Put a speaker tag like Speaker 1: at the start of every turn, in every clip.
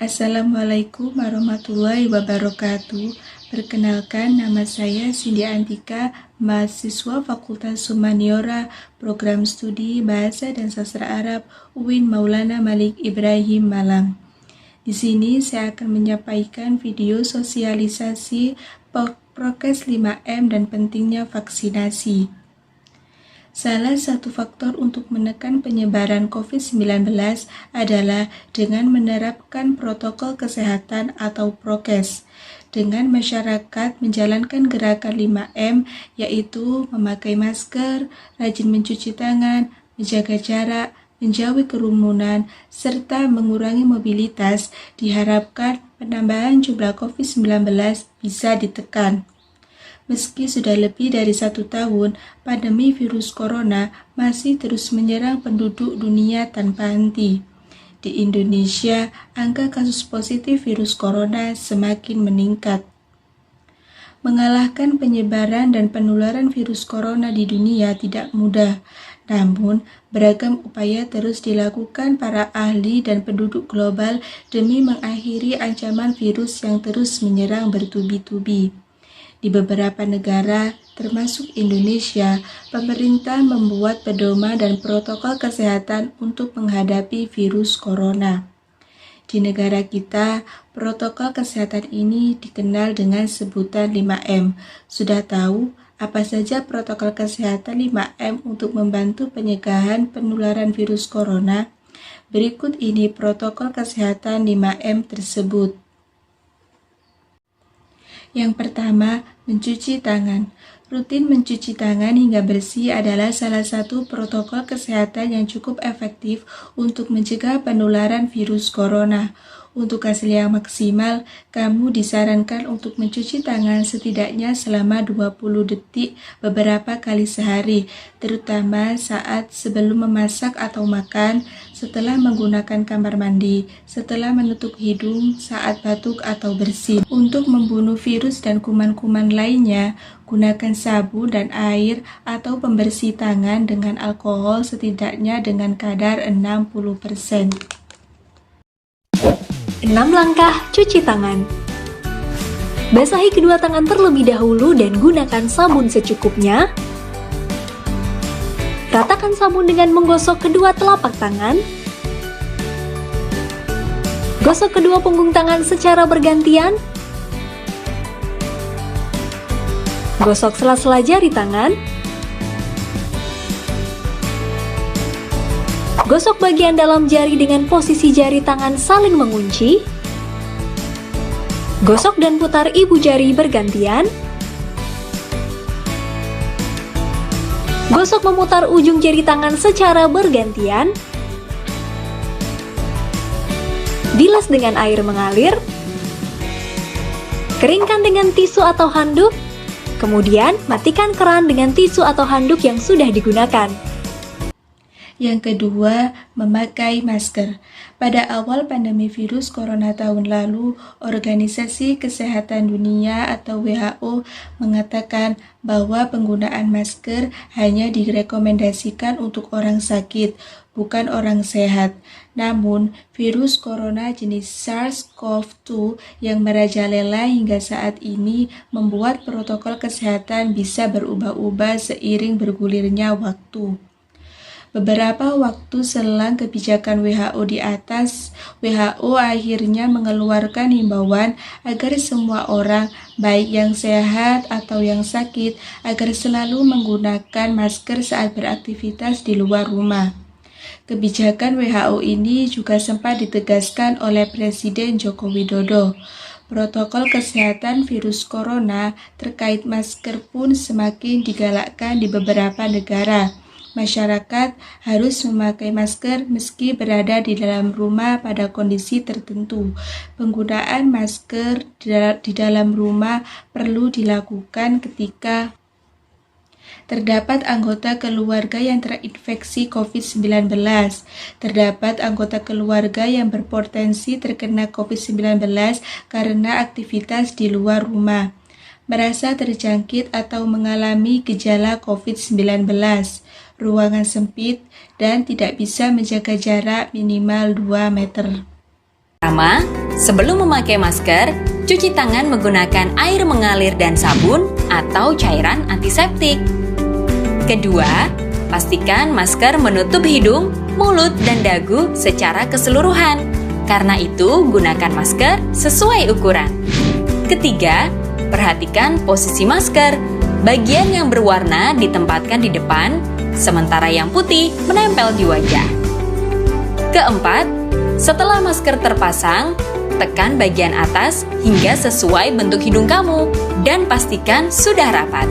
Speaker 1: Assalamualaikum warahmatullahi wabarakatuh. Perkenalkan, nama saya Cindy Antika, mahasiswa Fakultas Humaniora, Program Studi Bahasa dan Sastra Arab, UIN Maulana Malik Ibrahim, Malang. Di sini saya akan menyampaikan video sosialisasi Prokes 5M dan pentingnya vaksinasi. Salah satu faktor untuk menekan penyebaran COVID-19 adalah dengan menerapkan protokol kesehatan atau prokes, dengan masyarakat menjalankan gerakan 5M, yaitu memakai masker, rajin mencuci tangan, menjaga jarak, menjauhi kerumunan, serta mengurangi mobilitas. Diharapkan penambahan jumlah COVID-19 bisa ditekan. Meski sudah lebih dari 1 tahun, pandemi virus corona masih terus menyerang penduduk dunia tanpa henti. Di Indonesia, angka kasus positif virus corona semakin meningkat. Mengalahkan penyebaran dan penularan virus corona di dunia tidak mudah, namun beragam upaya terus dilakukan para ahli dan penduduk global demi mengakhiri ancaman virus yang terus menyerang bertubi-tubi. Di beberapa negara, termasuk Indonesia, pemerintah membuat pedoman dan protokol kesehatan untuk menghadapi virus corona. Di negara kita, protokol kesehatan ini dikenal dengan sebutan 5M. Sudah tahu apa saja protokol kesehatan 5M untuk membantu pencegahan penularan virus corona? Berikut ini protokol kesehatan 5M tersebut. Yang pertama, mencuci tangan. Rutin mencuci tangan hingga bersih adalah salah satu protokol kesehatan yang cukup efektif untuk mencegah penularan virus corona. Untuk hasil yang maksimal, kamu disarankan untuk mencuci tangan setidaknya selama 20 detik beberapa kali sehari, terutama saat sebelum memasak atau makan, setelah menggunakan kamar mandi, setelah menutup hidung, saat batuk atau bersin. Untuk membunuh virus dan kuman-kuman lainnya, gunakan sabun dan air atau pembersih tangan dengan alkohol setidaknya dengan kadar 60%.
Speaker 2: 6 langkah cuci tangan. Basahi kedua tangan terlebih dahulu dan gunakan sabun secukupnya. Ratakan sabun dengan menggosok kedua telapak tangan. Gosok kedua punggung tangan secara bergantian. Gosok sela-sela jari tangan. Gosok bagian dalam jari dengan posisi jari tangan saling mengunci. Gosok dan putar ibu jari bergantian. Gosok memutar ujung jari tangan secara bergantian. Bilas dengan air mengalir. Keringkan dengan tisu atau handuk. Kemudian matikan keran dengan tisu atau handuk yang sudah digunakan.
Speaker 1: Yang kedua, memakai masker. Pada awal pandemi virus corona tahun lalu, Organisasi Kesehatan Dunia atau WHO mengatakan bahwa penggunaan masker hanya direkomendasikan untuk orang sakit, bukan orang sehat. Namun, virus corona jenis SARS-CoV-2 yang merajalela hingga saat ini membuat protokol kesehatan bisa berubah-ubah seiring bergulirnya waktu. Beberapa waktu selang kebijakan WHO di atas, WHO akhirnya mengeluarkan himbauan agar semua orang, baik yang sehat atau yang sakit, agar selalu menggunakan masker saat beraktivitas di luar rumah. Kebijakan WHO ini juga sempat ditegaskan oleh Presiden Joko Widodo. Protokol kesehatan virus corona terkait masker pun semakin digalakkan di beberapa negara. Masyarakat harus memakai masker meski berada di dalam rumah pada kondisi tertentu. Penggunaan masker di dalam rumah perlu dilakukan ketika terdapat anggota keluarga yang terinfeksi COVID-19. Terdapat anggota keluarga yang berpotensi terkena COVID-19 karena aktivitas di luar rumah. Merasa terjangkit atau mengalami gejala COVID-19. Ruangan sempit, dan tidak bisa menjaga jarak minimal 2 meter.
Speaker 2: Pertama,
Speaker 3: Sebelum memakai masker, cuci tangan menggunakan air mengalir dan sabun atau cairan antiseptik. Kedua, pastikan masker menutup hidung, mulut, dan dagu secara keseluruhan. Karena itu, gunakan masker sesuai ukuran. Ketiga, perhatikan posisi masker. Bagian yang berwarna ditempatkan di depan, sementara yang putih menempel di wajah. Keempat, setelah masker terpasang, tekan bagian atas hingga sesuai bentuk hidung kamu dan pastikan sudah rapat.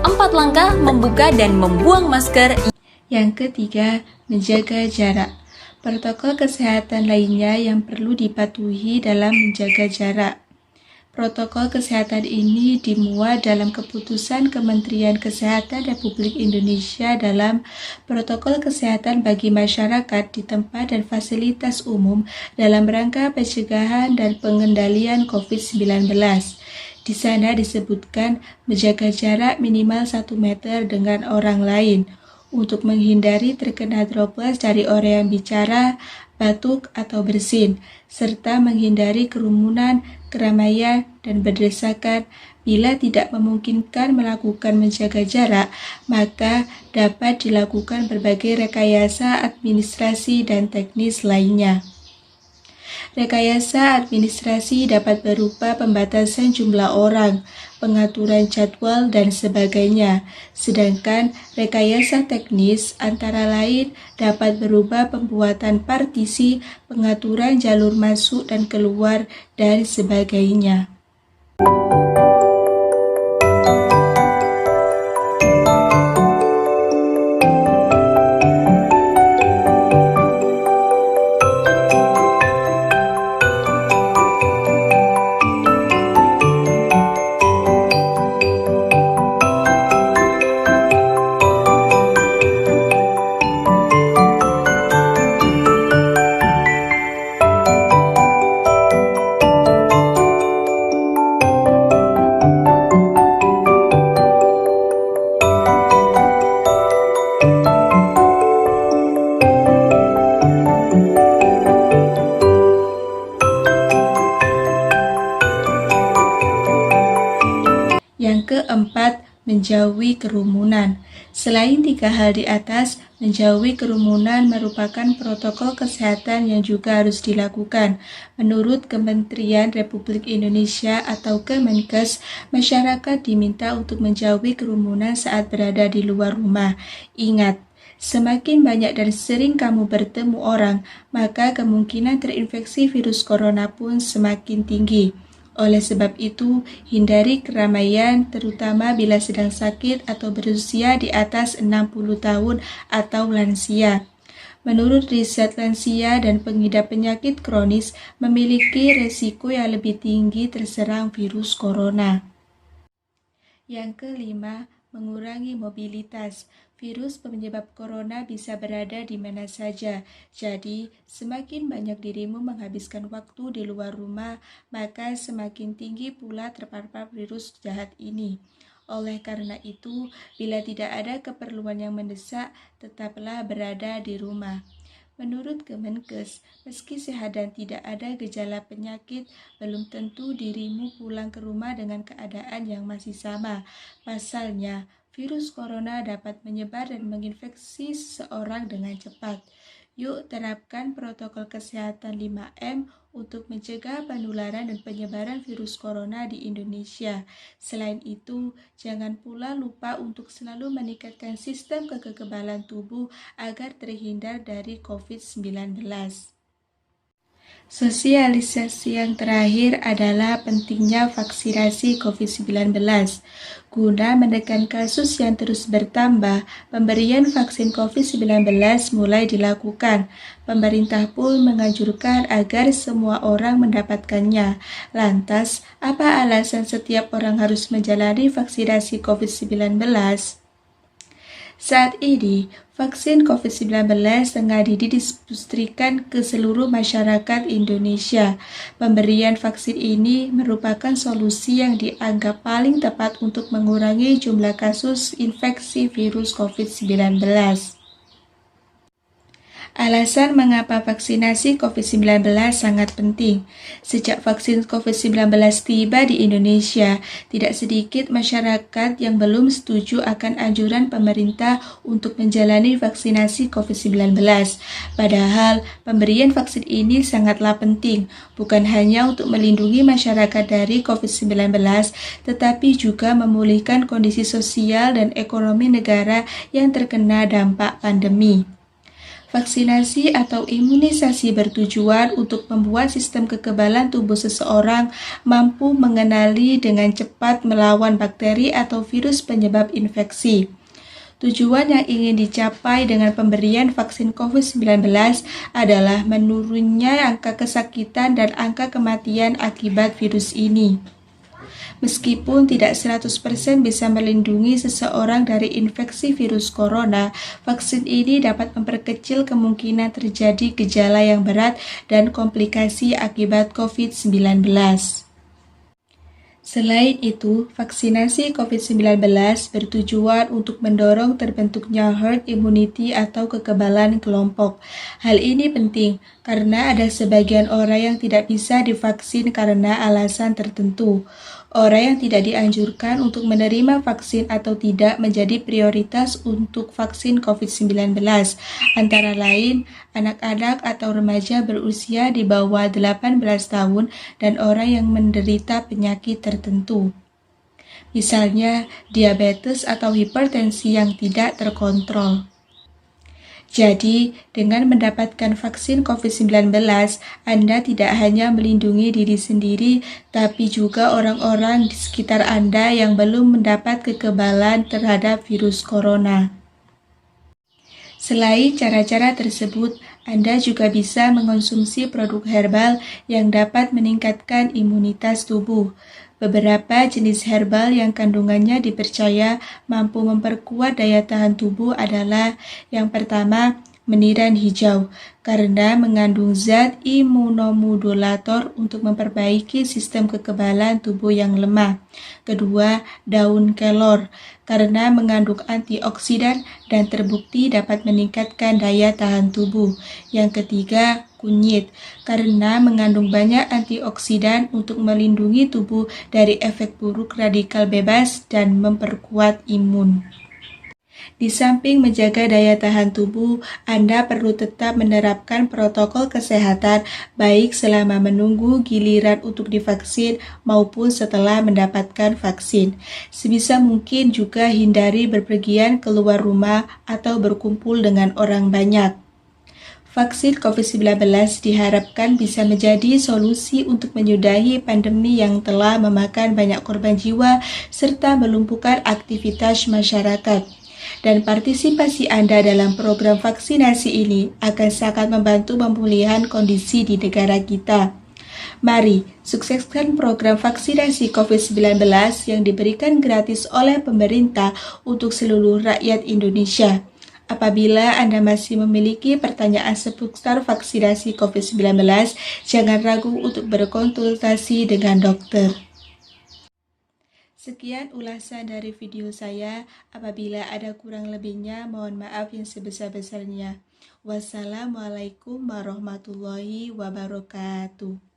Speaker 3: 4 langkah membuka dan membuang masker.
Speaker 1: Yang ketiga, menjaga jarak. Protokol kesehatan lainnya yang perlu dipatuhi dalam menjaga jarak. Protokol kesehatan ini dimuat dalam keputusan Kementerian Kesehatan Republik Indonesia dalam Protokol Kesehatan bagi Masyarakat di tempat dan fasilitas umum dalam rangka pencegahan dan pengendalian COVID-19. Di sana disebutkan menjaga jarak minimal 1 meter dengan orang lain untuk menghindari terkena droplet dari orang yang bicara, batuk, atau bersin, serta menghindari kerumunan, keramaian, dan berdesakan. Bila tidak memungkinkan melakukan menjaga jarak, maka dapat dilakukan berbagai rekayasa administrasi dan teknis lainnya. Rekayasa administrasi dapat berupa pembatasan jumlah orang, pengaturan jadwal, dan sebagainya. Sedangkan rekayasa teknis antara lain dapat berupa pembuatan partisi, pengaturan jalur masuk dan keluar, dan sebagainya. Yang keempat, menjauhi kerumunan. Selain 3 hal di atas, menjauhi kerumunan merupakan protokol kesehatan yang juga harus dilakukan. Menurut Kementerian Republik Indonesia atau Kemenkes, masyarakat diminta untuk menjauhi kerumunan saat berada di luar rumah. Ingat, semakin banyak dan sering kamu bertemu orang, maka kemungkinan terinfeksi virus corona pun semakin tinggi. Oleh sebab itu, hindari keramaian, terutama bila sedang sakit atau berusia di atas 60 tahun atau lansia. Menurut riset, lansia dan pengidap penyakit kronis memiliki resiko yang lebih tinggi terserang virus corona. Yang kelima, mengurangi mobilitas. Virus penyebab corona bisa berada di mana saja. Jadi, semakin banyak dirimu menghabiskan waktu di luar rumah, maka semakin tinggi pula terpapar virus jahat ini. Oleh karena itu, bila tidak ada keperluan yang mendesak, tetaplah berada di rumah. Menurut Kemenkes, meski sehat dan tidak ada gejala penyakit, belum tentu dirimu pulang ke rumah dengan keadaan yang masih sama. Pasalnya, virus corona dapat menyebar dan menginfeksi seseorang dengan cepat. Yuk terapkan protokol kesehatan 5M untuk mencegah penularan dan penyebaran virus corona di Indonesia. Selain itu, jangan pula lupa untuk selalu meningkatkan sistem kekebalan tubuh agar terhindar dari COVID-19. Sosialisasi yang terakhir adalah pentingnya vaksinasi COVID-19. Guna menekan kasus yang terus bertambah, pemberian vaksin COVID-19 mulai dilakukan. Pemerintah pun menganjurkan agar semua orang mendapatkannya. Lantas, apa alasan setiap orang harus menjalani vaksinasi COVID-19? Saat ini, vaksin COVID-19 tengah didistribusikan ke seluruh masyarakat Indonesia. Pemberian vaksin ini merupakan solusi yang dianggap paling tepat untuk mengurangi jumlah kasus infeksi virus COVID-19. Alasan mengapa vaksinasi COVID-19 sangat penting. Sejak vaksin COVID-19 tiba di Indonesia, tidak sedikit masyarakat yang belum setuju akan anjuran pemerintah untuk menjalani vaksinasi COVID-19. Padahal, pemberian vaksin ini sangatlah penting, bukan hanya untuk melindungi masyarakat dari COVID-19, tetapi juga memulihkan kondisi sosial dan ekonomi negara yang terkena dampak pandemi. Vaksinasi atau imunisasi bertujuan untuk membuat sistem kekebalan tubuh seseorang mampu mengenali dengan cepat melawan bakteri atau virus penyebab infeksi. Tujuan yang ingin dicapai dengan pemberian vaksin COVID-19 adalah menurunnya angka kesakitan dan angka kematian akibat virus ini. Meskipun tidak 100% bisa melindungi seseorang dari infeksi virus corona, vaksin ini dapat memperkecil kemungkinan terjadi gejala yang berat dan komplikasi akibat COVID-19. Selain itu, vaksinasi COVID-19 bertujuan untuk mendorong terbentuknya herd immunity atau kekebalan kelompok. Hal ini penting karena ada sebagian orang yang tidak bisa divaksin karena alasan tertentu. Orang yang tidak dianjurkan untuk menerima vaksin atau tidak menjadi prioritas untuk vaksin COVID-19, antara lain anak-anak atau remaja berusia di bawah 18 tahun dan orang yang menderita penyakit tertentu. Misalnya, diabetes atau hipertensi yang tidak terkontrol. Jadi, dengan mendapatkan vaksin COVID-19, Anda tidak hanya melindungi diri sendiri, tapi juga orang-orang di sekitar Anda yang belum mendapat kekebalan terhadap virus corona. Selain cara-cara tersebut, Anda juga bisa mengonsumsi produk herbal yang dapat meningkatkan imunitas tubuh. Beberapa jenis herbal yang kandungannya dipercaya mampu memperkuat daya tahan tubuh adalah yang pertama, meniran hijau, karena mengandung zat imunomodulator untuk memperbaiki sistem kekebalan tubuh yang lemah. Kedua, daun kelor, karena mengandung antioksidan dan terbukti dapat meningkatkan daya tahan tubuh. Yang ketiga, kunyit, karena mengandung banyak antioksidan untuk melindungi tubuh dari efek buruk radikal bebas dan memperkuat imun. Di samping menjaga daya tahan tubuh, Anda perlu tetap menerapkan protokol kesehatan baik selama menunggu giliran untuk divaksin maupun setelah mendapatkan vaksin. Sebisa mungkin juga hindari berpergian keluar rumah atau berkumpul dengan orang banyak. Vaksin COVID-19 diharapkan bisa menjadi solusi untuk menyudahi pandemi yang telah memakan banyak korban jiwa serta melumpuhkan aktivitas masyarakat. Dan partisipasi Anda dalam program vaksinasi ini akan sangat membantu pemulihan kondisi di negara kita. Mari sukseskan program vaksinasi COVID-19 yang diberikan gratis oleh pemerintah untuk seluruh rakyat Indonesia. Apabila Anda masih memiliki pertanyaan seputar vaksinasi COVID-19, jangan ragu untuk berkonsultasi dengan dokter. Sekian ulasan dari video saya. Apabila ada kurang lebihnya, mohon maaf yang sebesar-besarnya. Wassalamualaikum warahmatullahi wabarakatuh.